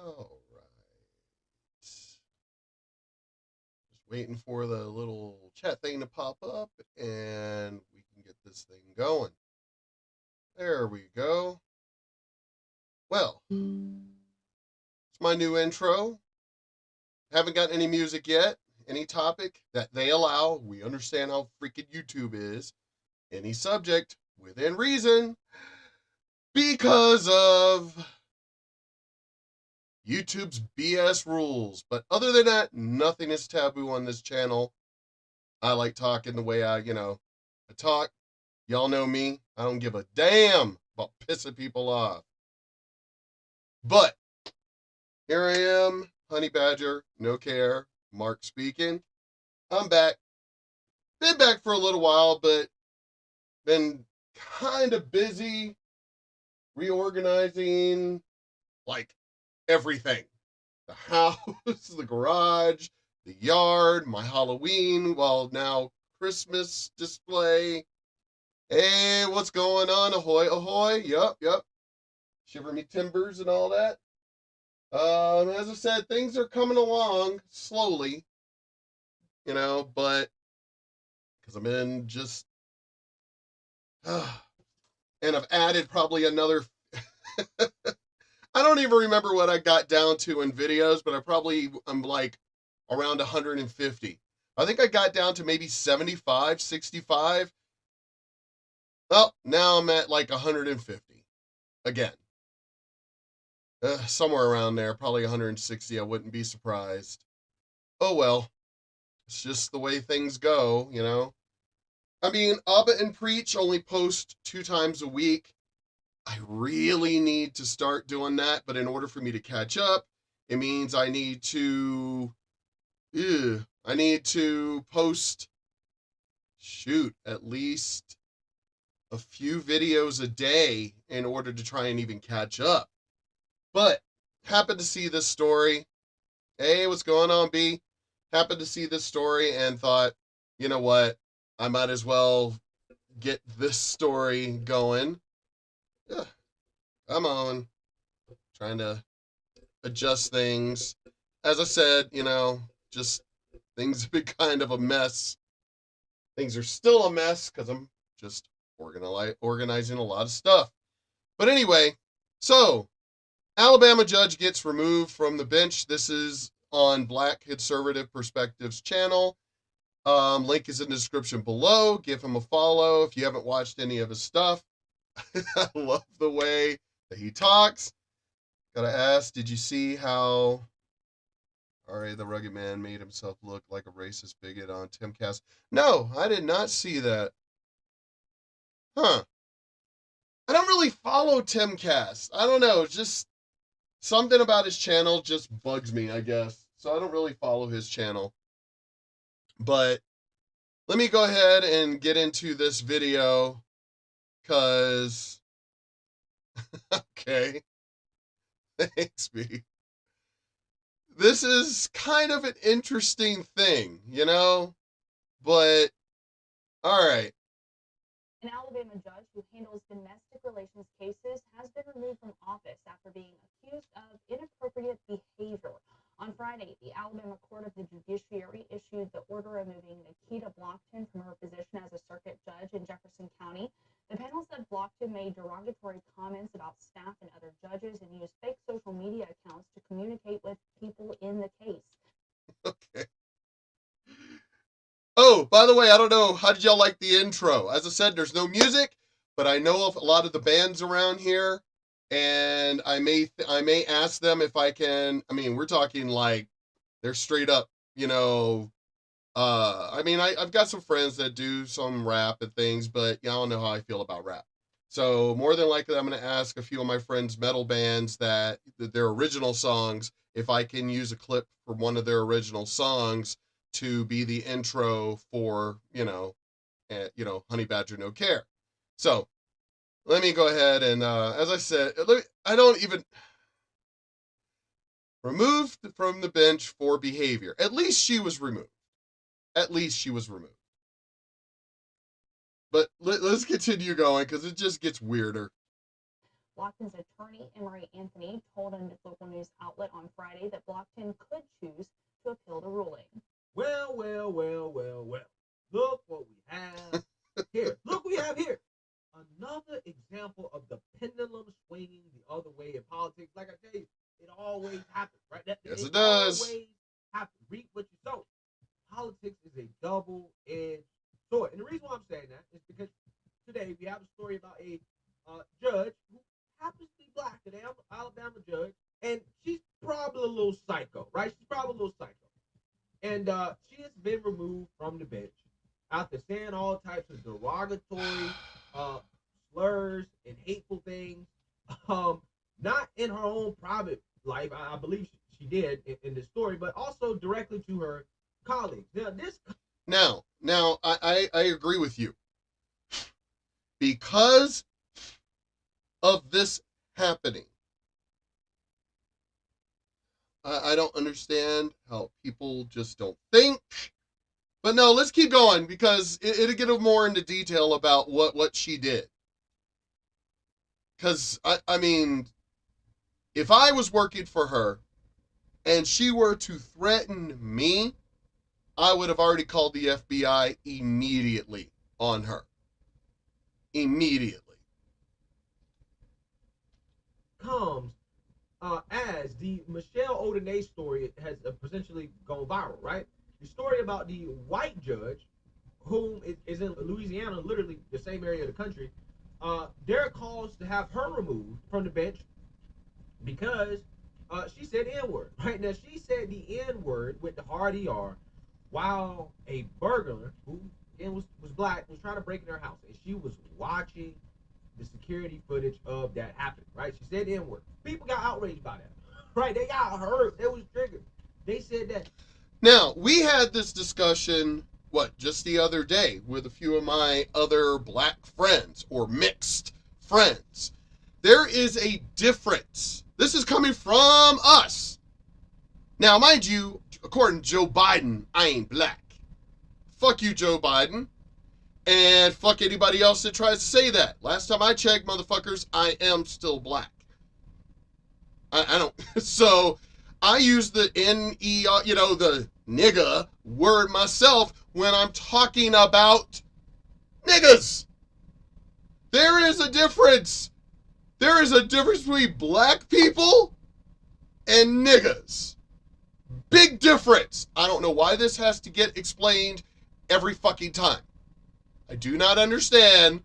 All right. Just waiting for the little chat thing to pop up and we can get this thing going. There we go. Well, it's my new intro. Haven't got any music yet. Any topic that they allow. We understand how freaking YouTube is. Any subject within reason because of YouTube's BS rules. But other than that, nothing is taboo on this channel. I like talking the way I talk. Y'all know me. I don't give a damn about pissing people off. But here I am, Honey Badger, no care, Mark speaking. I'm back. Been back for a little while, but been kind of busy reorganizing like everything. The house, the garage, the yard, my Halloween, well, now Christmas display. Hey, what's going on? Ahoy, ahoy. Yep. Shiver me timbers and all that. As I said, things are coming along slowly, but because I'm in just, and I've added probably another, I don't even remember what I got down to in videos, but I'm like around 150. I think I got down to maybe 75, 65. Well, now I'm at like 150 again. Somewhere around there, probably 160. I wouldn't be surprised. Oh well, it's just the way things go. I mean, Abba and Preach only post 2 times a week. I really need to start doing that, but in order for me to catch up, it means I need to post, at least a few videos a day in order to try and even catch up. But happened to see this story. Hey, what's going on, B? Happened to see this story and thought, you know what? I might as well get this story going. Yeah, come on. Trying to adjust things. As I said, just things have been kind of a mess. Things are still a mess because I'm just organizing a lot of stuff. But anyway, so Alabama judge gets removed from the bench. This is on Black Conservative Perspectives channel. Link is in the description below. Give him a follow if you haven't watched any of his stuff. I love the way that he talks. Gotta ask, did you see how R.A. the Rugged Man made himself look like a racist bigot on Timcast? No, I did not see that. Huh. I don't really follow Timcast. I don't know. Just something about his channel just bugs me, I guess. So I don't really follow his channel. But let me go ahead and get into this video because, okay, thanks, B. This is kind of an interesting thing, but all right. An Alabama judge who handles domestic relations cases has been removed from office after being accused of inappropriate behavior. On Friday, the Alabama Court of the Judiciary issued the order removing Nikita Blockton from her position as a circuit judge in Jefferson County. The panel said Blockton made derogatory comments about staff and other judges and used fake social media accounts to communicate with people in the case. Okay. Oh, by the way, I don't know, how did y'all like the intro? As I said, there's no music, but I know of a lot of the bands around here, and I may ask them if I can. I mean, we're talking like they're straight up, I've got some friends that do some rap and things, but y'all know how I feel about rap. So more than likely, I'm going to ask a few of my friends' metal bands that their original songs, if I can use a clip from one of their original songs to be the intro for, Honey Badger No Care. So let me go ahead and, as I said, I don't even removed from the bench for behavior. At least she was removed. But let's continue going because it just gets weirder. Blockton's attorney, Emery Anthony, told a local news outlet on Friday that Blockton could choose to appeal the ruling. Well. Look what we have here. Look what we have here. Another example of the pendulum swinging the other way in politics. Like I tell you, it always happens, right? Yes, it does. Always happens. Reap what you sow. Politics is a double-edged sword. And the reason why I'm saying that is because today we have a story about a judge who happens to be black, an Alabama judge, and she's probably a little psycho, right? She's probably a little psycho. And she has been removed from the bench after saying all types of derogatory slurs and hateful things. Not in her own private life, I believe she did in this story, but also directly to her colleagues. Now, I agree with you. Because of this happening, I don't understand how people just don't think. But no, let's keep going because it'll get more into detail about what she did. Because, I mean, if I was working for her and she were to threaten me, I would have already called the FBI immediately on her. Immediately. Comes as the Michelle Odenay story has potentially gone viral, right? The story about the white judge, whom is in Louisiana, literally the same area of the country, their calls to have her removed from the bench because she said N-word, right? Now, she said the N-word with the hard ER while a burglar, who was black, was trying to break in her house, and she was watching the security footage of that happening, right? She said the N-word. People got outraged by that, right? They got hurt. They was triggered. They said that. Now, we had this discussion, just the other day with a few of my other black friends or mixed friends. There is a difference. This is coming from us. Now, mind you, according to Joe Biden, I ain't black. Fuck you, Joe Biden. And fuck anybody else that tries to say that. Last time I checked, motherfuckers, I am still black. I don't. So I use the N-E-R, the nigga word myself when I'm talking about niggas. There is a difference. There is a difference between black people and niggas. Big difference. I don't know why this has to get explained every fucking time. I do not understand.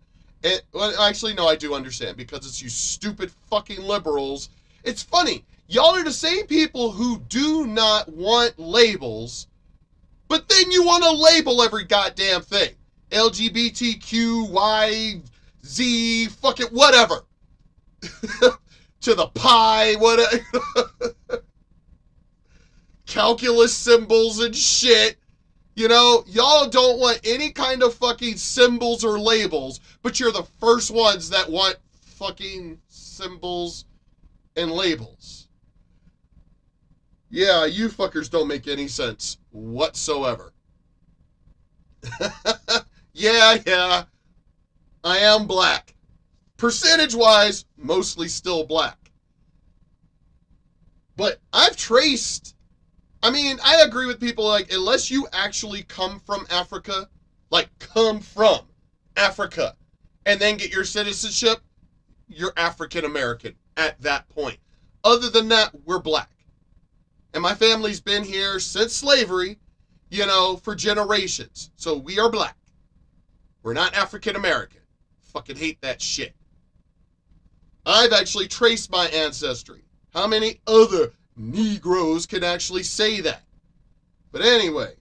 Well, actually, no, I do understand because it's you stupid fucking liberals. It's funny. Y'all are the same people who do not want labels, but then you want to label every goddamn thing. LGBTQ, Y, Z, fuck it, whatever. To the pi, whatever. Calculus symbols and shit. Y'all don't want any kind of fucking symbols or labels, but you're the first ones that want fucking symbols and labels. Yeah, you fuckers don't make any sense whatsoever. Yeah, I am black. Percentage-wise, mostly still black. But I've traced... I agree with people, like, unless you actually come from Africa, and then get your citizenship, you're African American at that point. Other than that, we're black. And my family's been here since slavery, for generations. So we are black. We're not African American. Fucking hate that shit. I've actually traced my ancestry. How many other Negroes can actually say that? But anyway,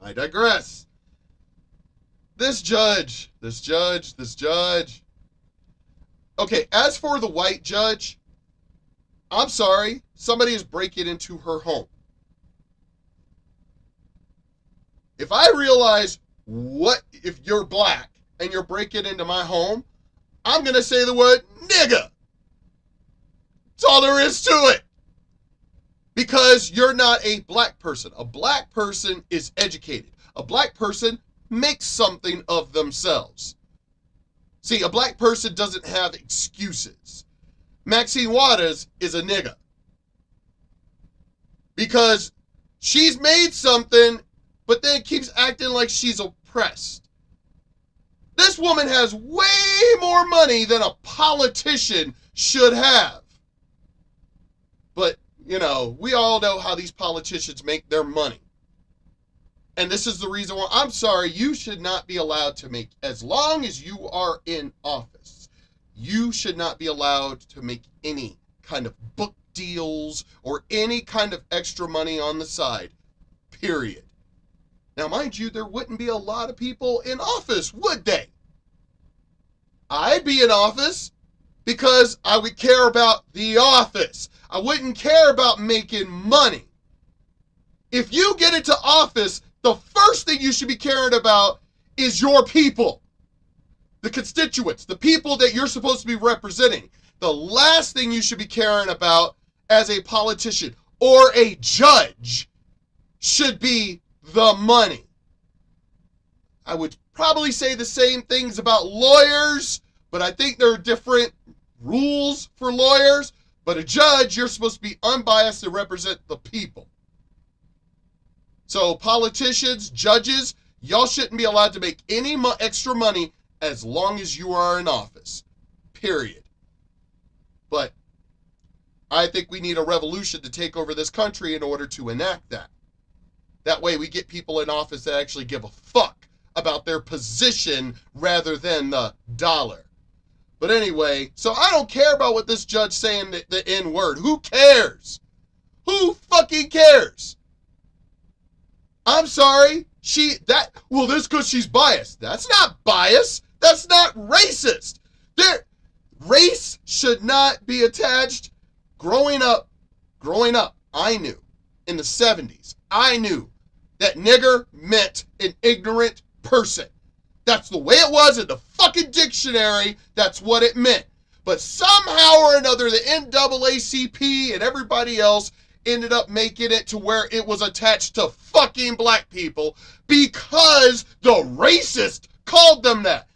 I digress. This judge. Okay, as for the white judge, I'm sorry, somebody is breaking into her home. If I realize if you're black and you're breaking into my home, I'm going to say the word nigga. That's all there is to it. Because you're not a black person. A black person is educated. A black person makes something of themselves. See, a black person doesn't have excuses. Maxine Waters is a nigga. Because she's made something, but then keeps acting like she's oppressed. This woman has way more money than a politician should have. But, you know, we all know how these politicians make their money. And this is the reason why, I'm sorry, you should not be allowed to make, as long as you are in office, you should not be allowed to make any kind of book deals or any kind of extra money on the side, period. Now, mind you, there wouldn't be a lot of people in office, would they? I'd be in office because I would care about the office. I wouldn't care about making money. If you get into office, the first thing you should be caring about is your people, the constituents, the people that you're supposed to be representing. The last thing you should be caring about as a politician or a judge should be the money. I would probably say the same things about lawyers, but I think there are different rules for lawyers. But a judge, you're supposed to be unbiased and represent the people. So politicians, judges, y'all shouldn't be allowed to make any extra money as long as you are in office, period. But I think we need a revolution to take over this country in order to enact that. That way we get people in office that actually give a fuck about their position rather than the dollar. But anyway, so I don't care about what this judge saying the N-word. Who cares? Who fucking cares? I'm sorry. This because she's biased. That's not bias. That's not racist. Race should not be attached. Growing up, I knew in the 70s, I knew that nigger meant an ignorant person. That's the way it was in the fucking dictionary. That's what it meant. But somehow or another, the NAACP and everybody else ended up making it to where it was attached to fucking black people because the racist called them that.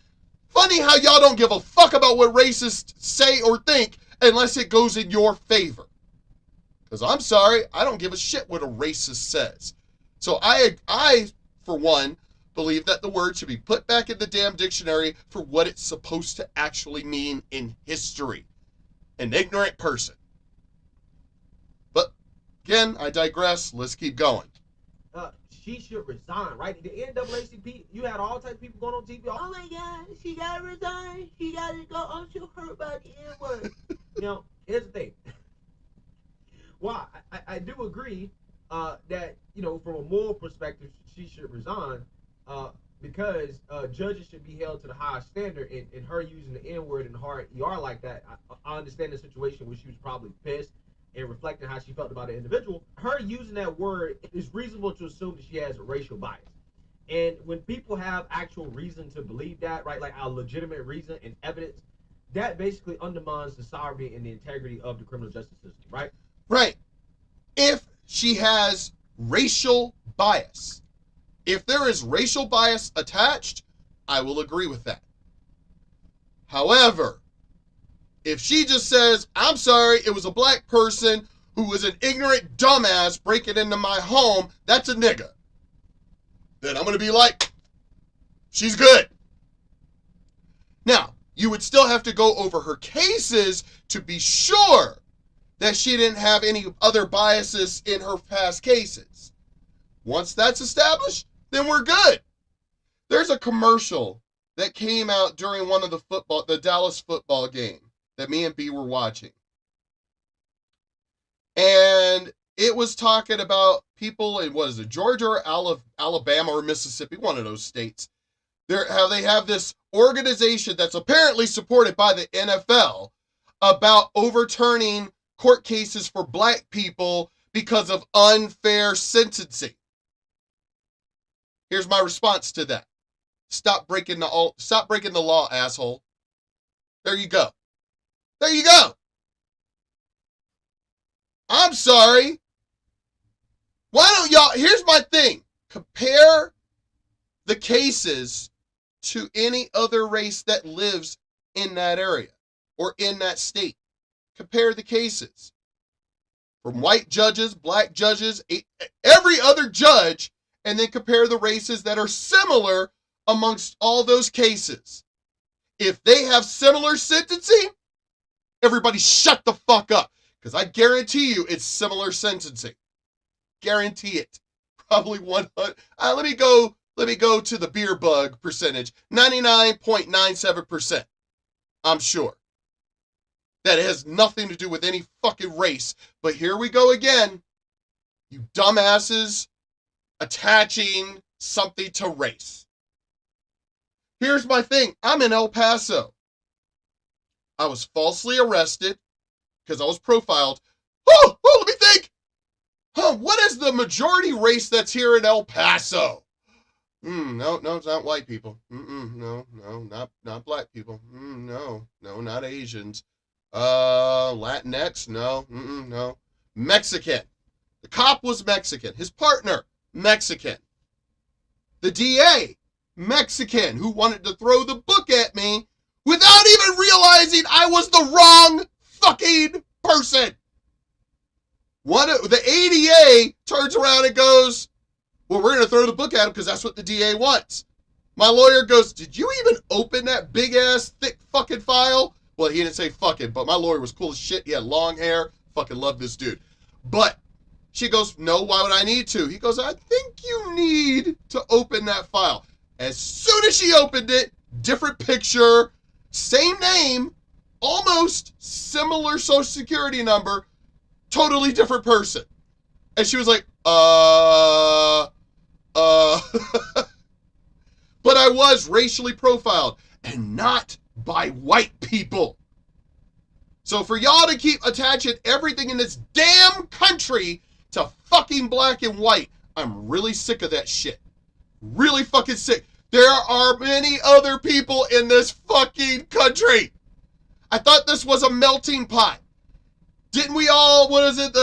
Funny how y'all don't give a fuck about what racists say or think unless it goes in your favor. Because I'm sorry, I don't give a shit what a racist says. So I, for one, believe that the word should be put back in the damn dictionary for what it's supposed to actually mean in history. An ignorant person. But, again, I digress. Let's keep going. She should resign, right? The NAACP, you had all types of people going on TV. Oh my God, she gotta resign. She gotta go. I'm so hurt about the N-word. You know, here's the thing. Well, I do agree that, you know, from a moral perspective, she should resign because judges should be held to the highest standard. And her using the N-word and hard ER like that, I understand the situation where she was probably pissed and reflecting how she felt about an individual. Her using that word, it's reasonable to assume that she has a racial bias. And when people have actual reason to believe that, right, like a legitimate reason and evidence, that basically undermines the sovereignty and the integrity of the criminal justice system, right? Right. If she has racial bias, if there is racial bias attached, I will agree with that. However, if she just says, I'm sorry, it was a black person who was an ignorant dumbass breaking into my home, that's a nigga. Then I'm going to be like, she's good. Now, you would still have to go over her cases to be sure that she didn't have any other biases in her past cases. Once that's established, then we're good. There's a commercial that came out during one of the Dallas football game that me and B were watching. And it was talking about people in, what is it, Georgia or Alabama or Mississippi, one of those states. How they have this organization that's apparently supported by the NFL about overturning court cases for black people because of unfair sentencing. Here's my response to that. Stop breaking the law, asshole. There you go. There you go. I'm sorry. Why don't y'all, here's my thing. Compare the cases to any other race that lives in that area or in that state. Compare the cases. From white judges, black judges, every other judge, and then compare the races that are similar amongst all those cases. If they have similar sentencing, everybody shut the fuck up. Because I guarantee you it's similar sentencing. Guarantee it. Probably 100. Let me go to the beer bug percentage. 99.97%. I'm sure. That has nothing to do with any fucking race. But here we go again. You dumbasses attaching something to race. Here's my thing. I'm in El Paso. I was falsely arrested because I was profiled. Oh, let me think. What is the majority race that's here in El Paso? No, it's not white people. No, not black people. No, not Asians. Latinx? No. Mexican. The cop was Mexican. His partner, Mexican. The DA, Mexican, who wanted to throw the book at me without even realizing I was the wrong fucking person. The ADA turns around and goes, well, we're going to throw the book at him because that's what the DA wants. My lawyer goes, did you even open that big ass thick fucking file? Well, he didn't say fucking, but my lawyer was cool as shit. He had long hair. Fucking love this dude. But she goes, no, why would I need to? He goes, I think you need to open that file. As soon as she opened it, different picture, same name, almost similar social security number, totally different person. And she was like, But I was racially profiled, and not by white people. So for y'all to keep attaching everything in this damn country to fucking black and white, I'm really sick of that shit. Really fucking sick. There are many other people in this fucking country. I thought this was a melting pot. Didn't we all, what is it,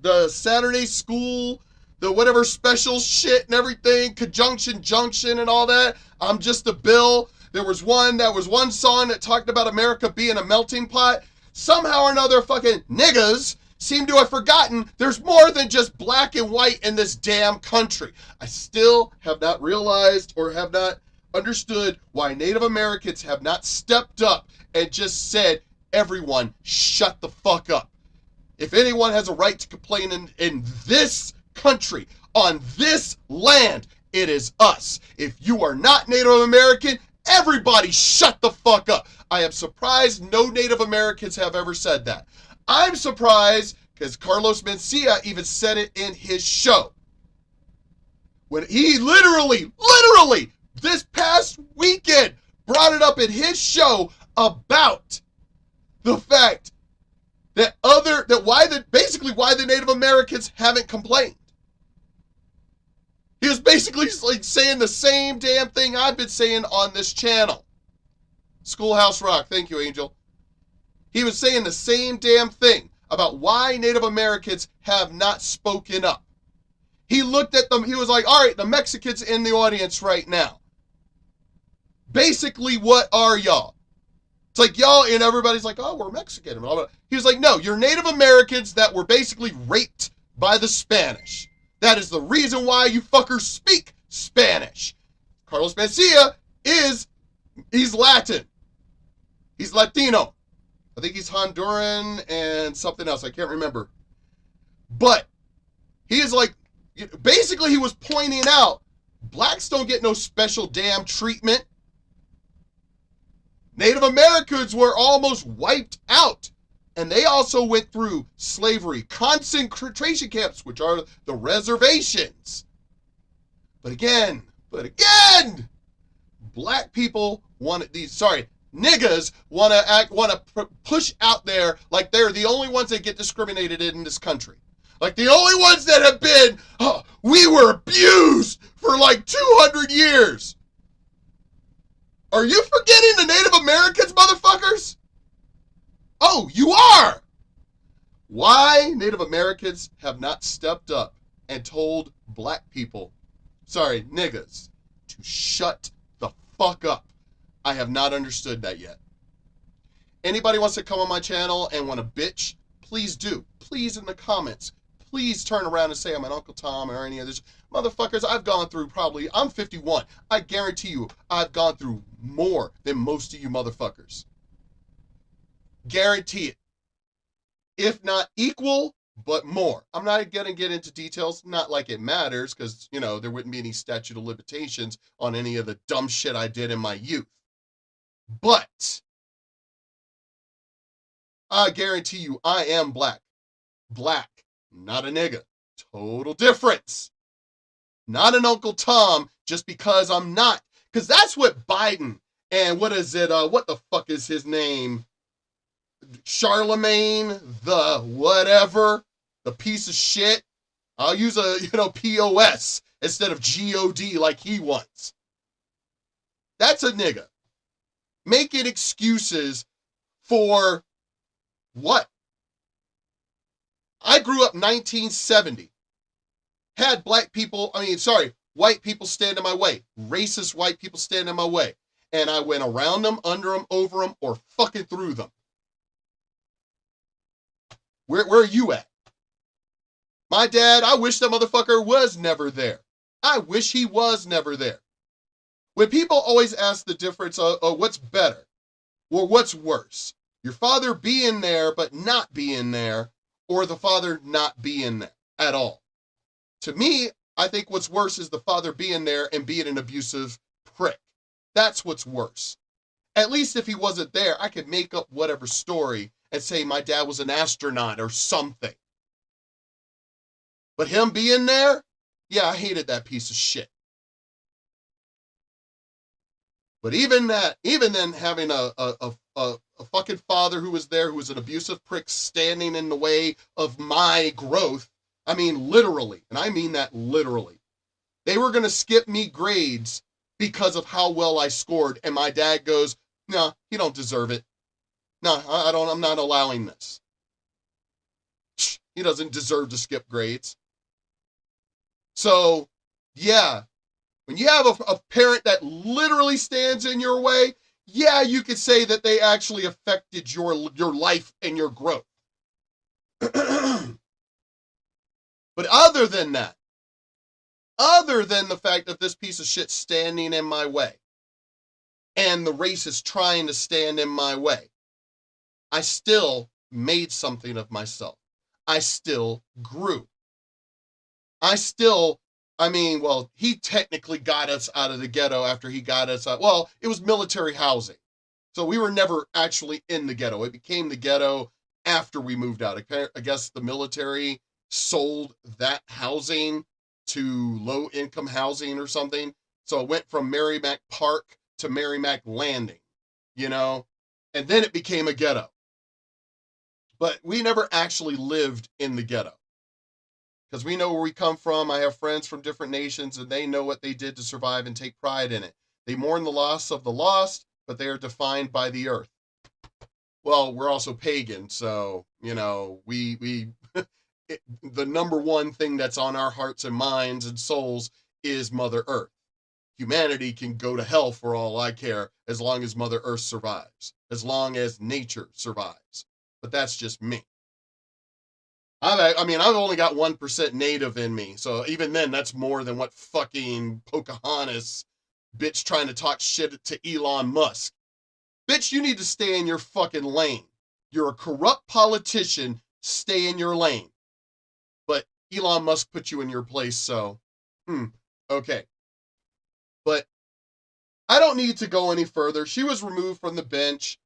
the Saturday school, the whatever special shit and everything, conjunction, junction and all that. I'm just a bill. There was one song that talked about America being a melting pot. Somehow or another fucking niggas seem to have forgotten there's more than just black and white in this damn country. I still have not realized or have not understood why Native Americans have not stepped up and just said, everyone, shut the fuck up. If anyone has a right to complain in this country, on this land, it is us. If you are not Native American, everybody shut the fuck up. I am surprised no Native Americans have ever said that. I'm surprised because Carlos Mencia even said it in his show. When he literally, this past weekend brought it up in his show about the fact that why the Native Americans haven't complained. He was basically like saying the same damn thing I've been saying on this channel. Schoolhouse Rock, thank you, Angel. He was saying the same damn thing about why Native Americans have not spoken up. He looked at them, he was like, all right, the Mexicans in the audience right now. Basically, what are y'all? It's like y'all, and everybody's like, oh, we're Mexican. He was like, no, you're Native Americans that were basically raped by the Spanish. That is the reason why you fuckers speak Spanish. Carlos Mencia he's Latin. He's Latino. I think he's Honduran and something else. I can't remember. But he is like, basically he was pointing out, blacks don't get no special damn treatment. Native Americans were almost wiped out. And they also went through slavery, concentration camps, which are the reservations. But again, black people niggas want to push out there like they're the only ones that get discriminated in this country. Like the only ones that have been, we were abused for like 200 years. Are you forgetting the Native Americans, motherfuckers? Oh, you are! Why Native Americans have not stepped up and told black people, niggas, to shut the fuck up. I have not understood that yet. Anybody wants to come on my channel and want to bitch, please do. Please in the comments. Please turn around and say I'm an Uncle Tom or any of this. Motherfuckers, I've gone through probably, I'm 51. I guarantee you I've gone through more than most of you motherfuckers. Guarantee it. If not equal, but more. I'm not going to get into details, not like it matters, because, you know, there wouldn't be any statute of limitations on any of the dumb shit I did in my youth. But I guarantee you I am black. Black, not a nigga. Total difference. Not an Uncle Tom just because I'm not. Because that's what Biden and what is it, what the fuck is his name? Charlemagne, the whatever, the piece of shit. I'll use a, POS instead of GOD like he wants. That's a nigga. Making excuses for what? I grew up 1970. Had white people stand in my way. Racist white people stand in my way. And I went around them, under them, over them, or fucking through them. Where are you at? My dad, I wish that motherfucker was never there. I wish he was never there. When people always ask the difference of what's better or what's worse, your father being there but not being there, or the father not being there at all. To me, I think what's worse is the father being there and being an abusive prick. That's what's worse. At least if he wasn't there, I could make up whatever story and say my dad was an astronaut or something. But him being there, yeah, I hated that piece of shit. But even then having a fucking father who was there, who was an abusive prick standing in the way of my growth, I mean literally, and I mean that literally. They were gonna skip me grades because of how well I scored, and my dad goes, no, he don't deserve it. No, I'm not allowing this. He doesn't deserve to skip grades. So, yeah, when you have a parent that literally stands in your way, yeah, you could say that they actually affected your life and your growth. But other than that, other than the fact that this piece of shit standing in my way and the racist trying to stand in my way, I still made something of myself. I still grew. He technically got us out of the ghetto after he got us out. Well, it was military housing. So we were never actually in the ghetto. It became the ghetto after we moved out. I guess the military sold that housing to low-income housing or something. So it went from Merrimack Park to Merrimack Landing, and then it became a ghetto. But we never actually lived in the ghetto because we know where we come from. I have friends from different nations, and they know what they did to survive and take pride in it. They mourn the loss of the lost, but they are defined by the earth. Well, we're also pagan, so, we the number one thing that's on our hearts and minds and souls is Mother Earth. Humanity can go to hell for all I care as long as Mother Earth survives, as long as nature survives. But that's just me. I've only got 1% native in me, so even then, that's more than what fucking Pocahontas bitch trying to talk shit to Elon Musk. Bitch, you need to stay in your fucking lane. You're a corrupt politician, stay in your lane. But Elon Musk put you in your place, so, okay. But I don't need to go any further. She was removed from the bench.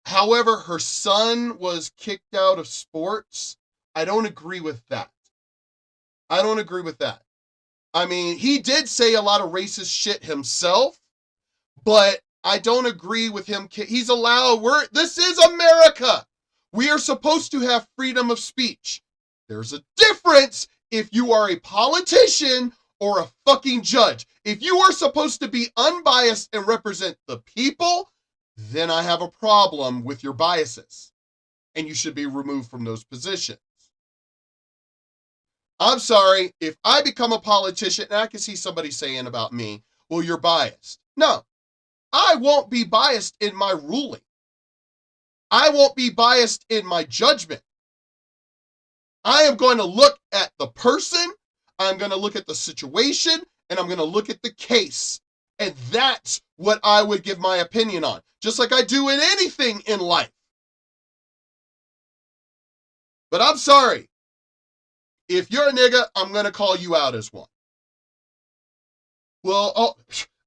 However, her son was kicked out of sports. I don't agree with that. I mean, he did say a lot of racist shit himself, but I don't agree with him. He's allowed, this is America. We are supposed to have freedom of speech. There's a difference if you are a politician or a fucking judge. If you are supposed to be unbiased and represent the people, then I have a problem with your biases, and you should be removed from those positions. I'm sorry, if I become a politician, and I can see somebody saying about me, well, you're biased. No, I won't be biased in my ruling. I won't be biased in my judgment. I am going to look at the person, I'm going to look at the situation, and I'm going to look at the case. And that's what I would give my opinion on, just like I do in anything in life. But I'm sorry. If you're a nigga, I'm going to call you out as one. Well, oh,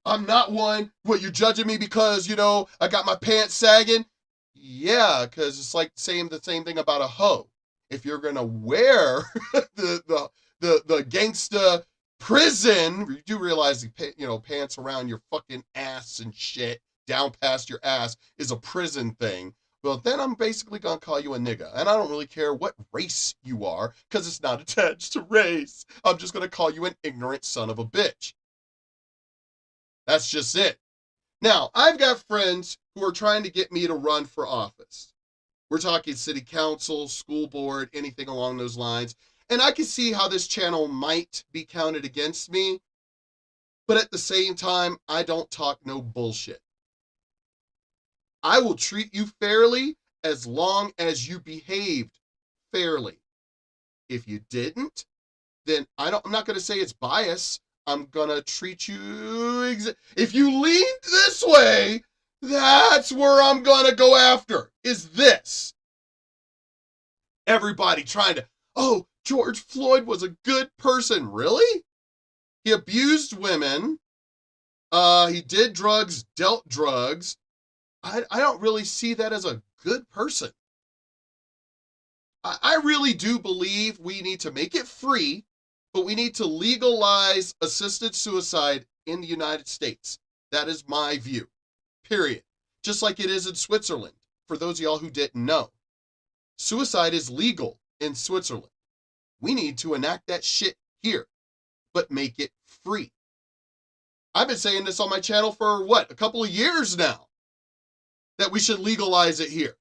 I'm not one. What, you're judging me because, I got my pants sagging? Yeah, because it's like saying the same thing about a hoe. If you're going to wear the gangsta prison, you do realize the pants around your fucking ass and shit, down past your ass, is a prison thing. Well, then I'm basically going to call you a nigga. And I don't really care what race you are, because it's not attached to race. I'm just going to call you an ignorant son of a bitch. That's just it. Now, I've got friends who are trying to get me to run for office. We're talking city council, school board, anything along those lines. And I can see how this channel might be counted against me. But at the same time, I don't talk no bullshit. I will treat you fairly as long as you behaved fairly. If you didn't, then I'm not going to say it's bias. I'm going to treat you if you leaned this way, that's where I'm going to go after, is this. Everybody trying to, oh, George Floyd was a good person. Really? He abused women. He did drugs, dealt drugs. I don't really see that as a good person. I really do believe we need to make it free, but we need to legalize assisted suicide in the United States. That is my view, period. Just like it is in Switzerland, for those of y'all who didn't know. Suicide is legal in Switzerland. We need to enact that shit here, but make it free. I've been saying this on my channel for, a couple of years now, that we should legalize it here.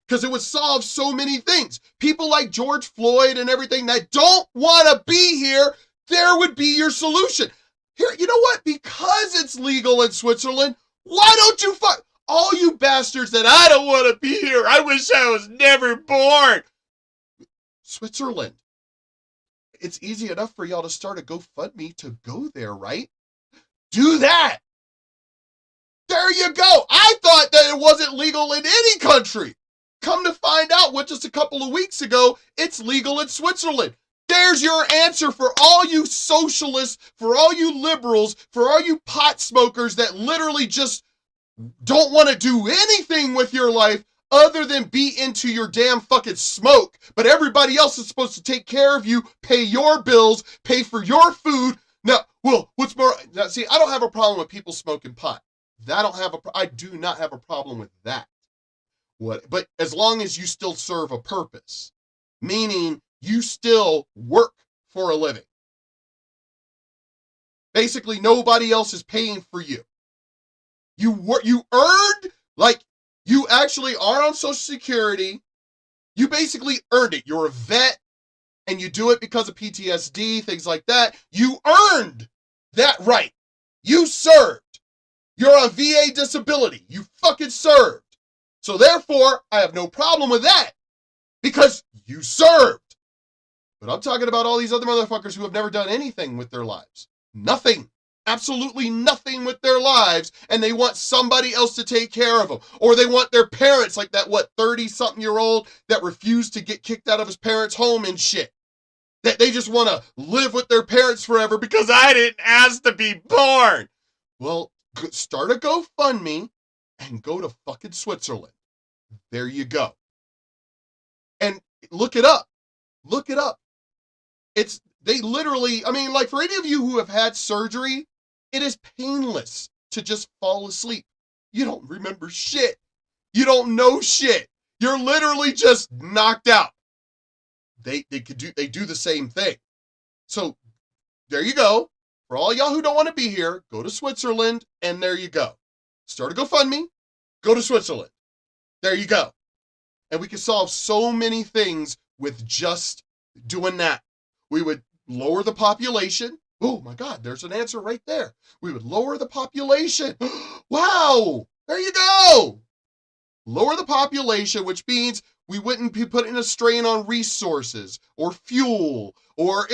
Because it would solve so many things. People like George Floyd and everything that don't want to be here, there would be your solution. Here, you know what? Because it's legal in Switzerland, why don't you all you bastards that I don't want to be here, I wish I was never born. Switzerland. It's easy enough for y'all to start a GoFundMe to go there, right? Do that. There you go. I thought that it wasn't legal in any country. Come to find out, just a couple of weeks ago, it's legal in Switzerland. There's your answer for all you socialists, for all you liberals, for all you pot smokers that literally just don't want to do anything with your life other than be into your damn fucking smoke. But everybody else is supposed to take care of you, pay your bills, pay for your food. Now, what's more, see, I don't have a problem with people smoking pot. I do not have a problem with that. But as long as you still serve a purpose, meaning you still work for a living. Basically, nobody else is paying for you. You earned, like, you actually are on Social Security. You basically earned it. You're a vet, and you do it because of PTSD, things like that. You earned that right. You served. You're on VA disability. You fucking served. So therefore, I have no problem with that because you served. But I'm talking about all these other motherfuckers who have never done anything with their lives. Nothing. Absolutely nothing with their lives, and they want somebody else to take care of them. Or they want their parents, like that, 30-something-year-old that refused to get kicked out of his parents' home and shit. That they just want to live with their parents forever because I didn't ask to be born. Well, start a GoFundMe and go to fucking Switzerland. There you go. And look it up. Look it up. They literally, like for any of you who have had surgery, it is painless to just fall asleep. You don't remember shit. You don't know shit. You're literally just knocked out. They do the same thing. So there you go. For all y'all who don't want to be here, go to Switzerland, and there you go. Start a GoFundMe, go to Switzerland. There you go. And we can solve so many things with just doing that. We would lower the population, Oh my God, there's an answer right there. We would lower the population. Wow, there you go. Lower the population, which means we wouldn't be putting a strain on resources or fuel or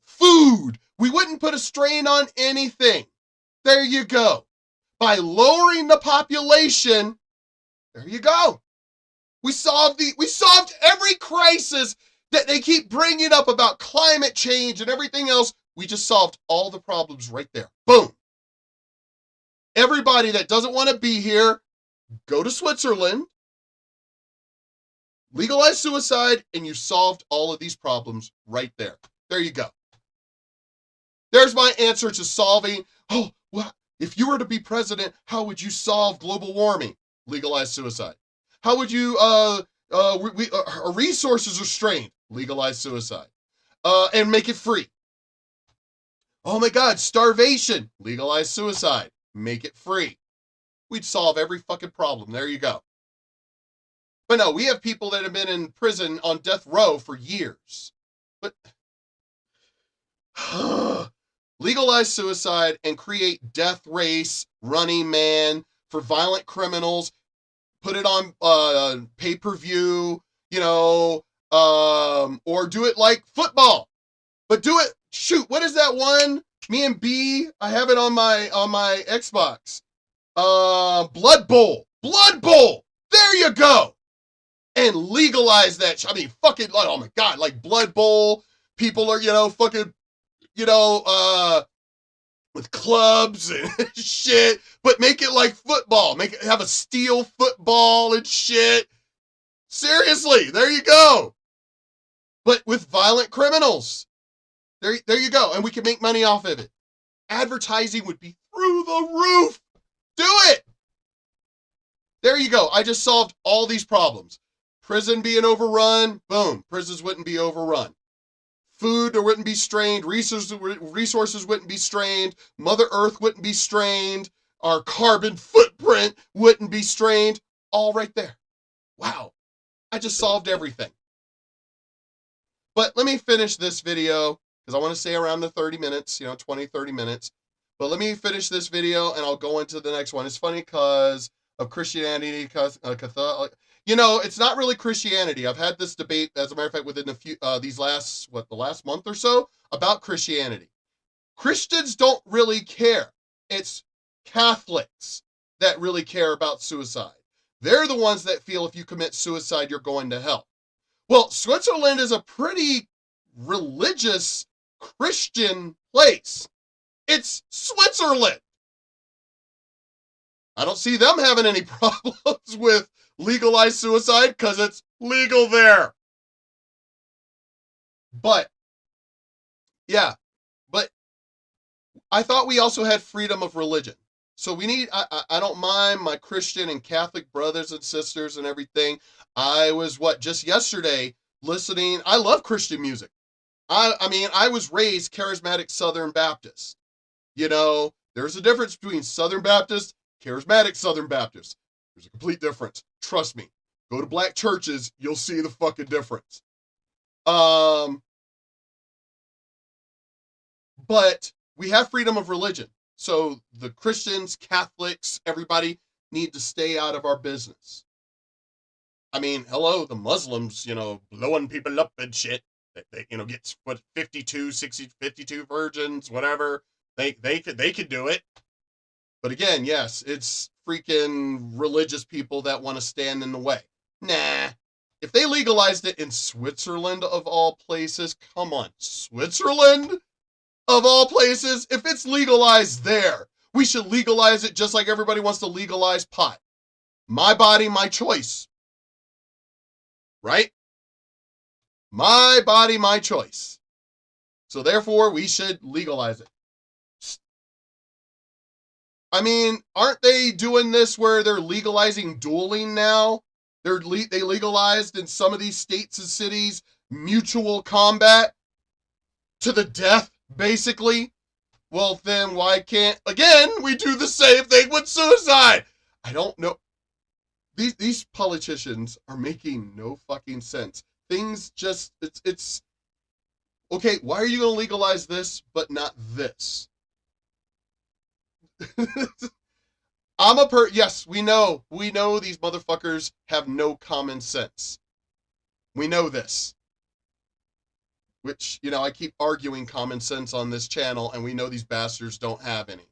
food. We wouldn't put a strain on anything. There you go. By lowering the population, there you go. We solved every crisis that they keep bringing up about climate change and everything else. We just solved all the problems right there. Boom. Everybody that doesn't want to be here, go to Switzerland, legalize suicide, and you solved all of these problems right there. There you go. There's my answer to solving. Oh, well, if you were to be president, how would you solve global warming? Legalize suicide. How would you, our resources are strained? Legalize suicide. And make it free. Oh my God, starvation. Legalize suicide. Make it free. We'd solve every fucking problem. There you go. But no, we have people that have been in prison on death row for years. But legalize suicide and create death race, Running Man for violent criminals. Put it on pay-per-view, or do it like football. But do it. Shoot, what is that one? Me and B, I have it on my Xbox. Blood Bowl. Blood Bowl. There you go. And legalize that. I mean, fucking, oh my God, like Blood Bowl. People are, fucking, with clubs and shit, but make it like football. Have a steel football and shit. Seriously, there you go. But with violent criminals. There you go. And we can make money off of it. Advertising would be through the roof. Do it. There you go. I just solved all these problems. Prison being overrun. Boom. Prisons wouldn't be overrun. Food wouldn't be strained. Resources wouldn't be strained. Mother Earth wouldn't be strained. Our carbon footprint wouldn't be strained. All right there. Wow. I just solved everything. But let me finish this video because I want to stay around the 30 minutes, 20, 30 minutes. But let me finish this video and I'll go into the next one. It's funny because of Christianity, Catholic. It's not really Christianity. I've had this debate, as a matter of fact, within the last month or so, about Christianity. Christians don't really care. It's Catholics that really care about suicide. They're the ones that feel if you commit suicide, you're going to hell. Well, Switzerland is a pretty religious Christian place. It's Switzerland. I don't see them having any problems with legalized suicide because it's legal there. But I thought we also had freedom of religion. So I don't mind my Christian and Catholic brothers and sisters and everything. I was just yesterday listening. I love Christian music. I was raised charismatic Southern Baptist. There's a difference between Southern Baptist, charismatic Southern Baptist. There's a complete difference. Trust me. Go to black churches, you'll see the fucking difference. But we have freedom of religion. So the Christians, Catholics, everybody need to stay out of our business. I mean, hello, the Muslims, blowing people up and shit. They gets 52, 60, 52 virgins, whatever. They could do it. But again, yes, it's freaking religious people that want to stand in the way. Nah. If they legalized it in Switzerland of all places, come on, Switzerland of all places, if it's legalized there, we should legalize it just like everybody wants to legalize pot. My body, my choice. Right? My body, my choice. So therefore, we should legalize it. I mean, aren't they doing this where they're legalizing dueling now? They legalized in some of these states and cities mutual combat to the death, basically. Well, then why can't, again, we do the same thing with suicide? I don't know. These politicians are making no fucking sense. Things just, it's Okay, why are you going to legalize this but not this? Yes, we know these motherfuckers have no common sense. We know this. Which, I keep arguing common sense on this channel, and we know these bastards don't have any.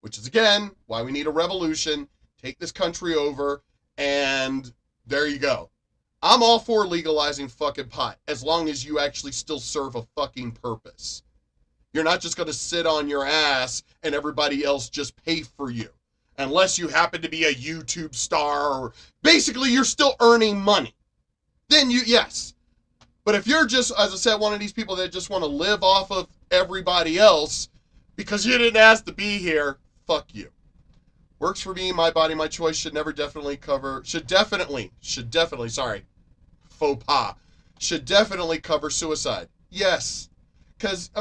Which is, again, why we need a revolution, take this country over, and there you go. I'm all for legalizing fucking pot, as long as you actually still serve a fucking purpose. You're not just going to sit on your ass and everybody else just pay for you. Unless you happen to be a YouTube star, or basically you're still earning money. Then yes. But if you're just, as I said, one of these people that just want to live off of everybody else because you didn't ask to be here, fuck you. Works for me, my body, my choice should definitely cover suicide. Yes. Because,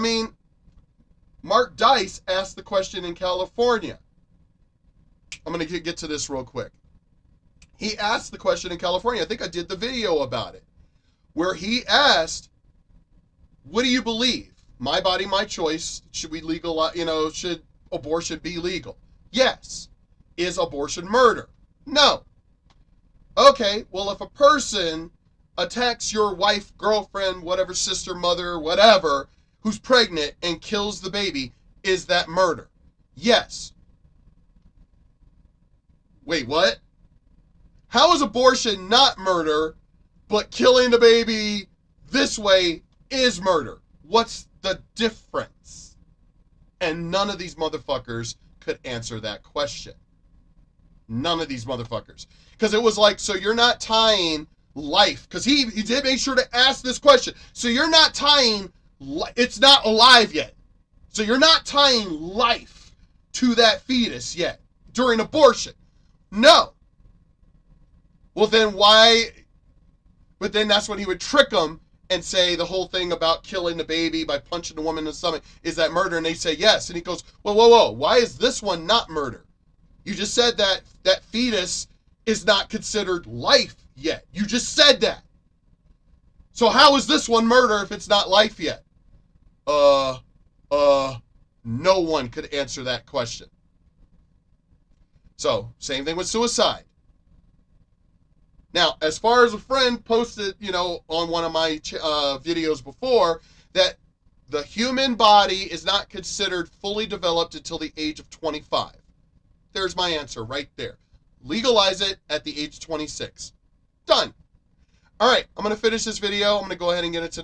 Mark Dice asked the question in California. I'm going to get to this real quick. He asked the question in California. I think I did the video about it. Where he asked, what do you believe? My body, my choice. Should we legalize, should abortion be legal? Yes. Is abortion murder? No. Okay, well, if a person attacks your wife, girlfriend, whatever, sister, mother, whatever, who's pregnant and kills the baby, is that murder? Yes. Wait, what? How is abortion not murder, but killing the baby this way is murder? What's the difference? And none of these motherfuckers could answer that question. None of these motherfuckers. Because it was like, so you're not tying life, because he did make sure to ask this question. So you're not tying, it's not alive yet. So you're not tying life to that fetus yet during abortion. No. Well, then why? But then that's when he would trick them and say the whole thing about killing the baby by punching the woman in the stomach, is that murder? And they say yes. And he goes, whoa, why is this one not murder? You just said that fetus is not considered life yet. You just said that. So how is this one murder if it's not life yet? No one could answer that question. So, same thing with suicide. Now, as far as a friend posted, on one of my videos before, that the human body is not considered fully developed until the age of 25. There's my answer right there. Legalize it at the age of 26. Done. All right, I'm going to finish this video. I'm going to go ahead and get into